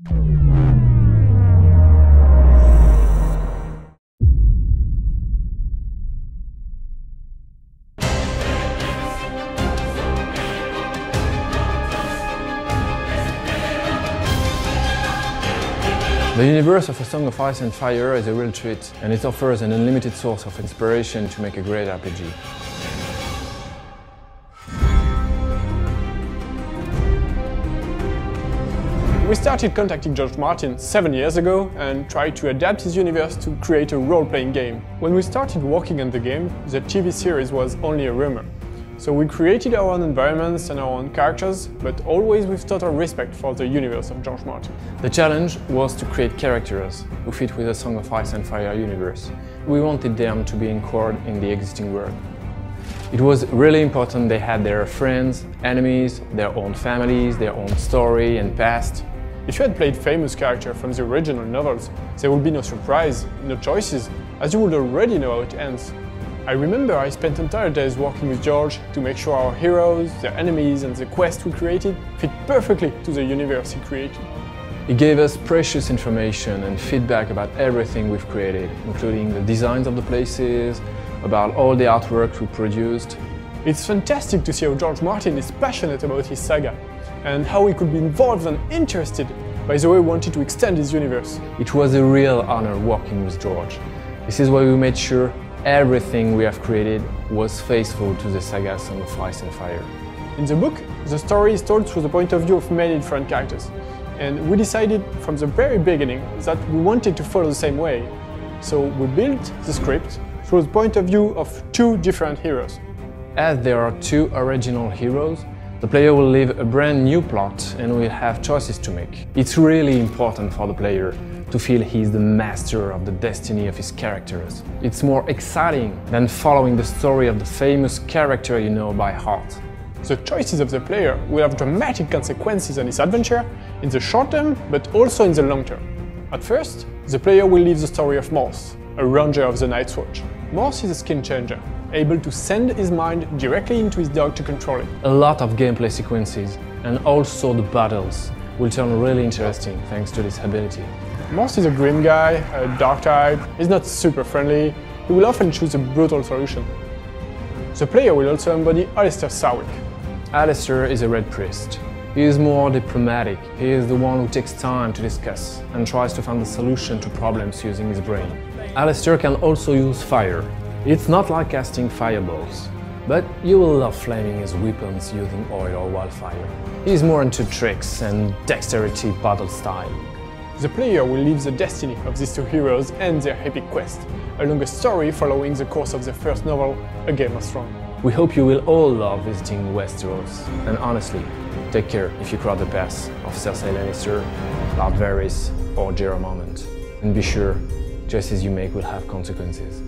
The universe of A Song of Ice and Fire is a real treat, and it offers an unlimited source of inspiration to make a great RPG. We started contacting George Martin 7 years ago and tried to adapt his universe to create a role-playing game. When we started working on the game, the TV series was only a rumor. So we created our own environments and our own characters, but always with total respect for the universe of George Martin. The challenge was to create characters who fit with the Song of Ice and Fire universe. We wanted them to be anchored in the existing world. It was really important they had their friends, enemies, their own families, their own story and past. If you had played famous characters from the original novels, there would be no surprise, no choices, as you would already know how it ends. I remember I spent entire days working with George to make sure our heroes, their enemies and the quest we created fit perfectly to the universe he created. He gave us precious information and feedback about everything we've created, including the designs of the places, about all the artwork we produced. It's fantastic to see how George Martin is passionate about his saga, and how he could be involved and interested by the way he wanted to extend his universe. It was a real honor working with George. This is why we made sure everything we have created was faithful to the saga Song of Ice and Fire. In the book, the story is told through the point of view of many different characters, and we decided from the very beginning that we wanted to follow the same way. So we built the script through the point of view of two different heroes. As there are two original heroes, the player will live a brand new plot and will have choices to make. It's really important for the player to feel he's the master of the destiny of his characters. It's more exciting than following the story of the famous character you know by heart. The choices of the player will have dramatic consequences on his adventure in the short term, but also in the long term. At first, the player will live the story of Morse, a ranger of the Night's Watch. Morse is a skin changer, able to send his mind directly into his dog to control it. A lot of gameplay sequences, and also the battles, will turn really interesting thanks to this ability. Morse is a grim guy, a dark type, he's not super friendly, he will often choose a brutal solution. The player will also embody Alistair Sarwick. Alistair is a red priest. He is more diplomatic, he is the one who takes time to discuss and tries to find a solution to problems using his brain. Alistair can also use fire. It's not like casting fireballs, but you will love flaming his weapons using oil or wildfire. He's more into tricks and dexterity battle style. The player will live the destiny of these two heroes and their epic quest, along a story following the course of the first novel, A Game of Thrones. We hope you will all love visiting Westeros, and honestly, take care if you cross the path of Cersei Lannister, Lord Varys or Jorah Mormont. And be sure, choices you make will have consequences.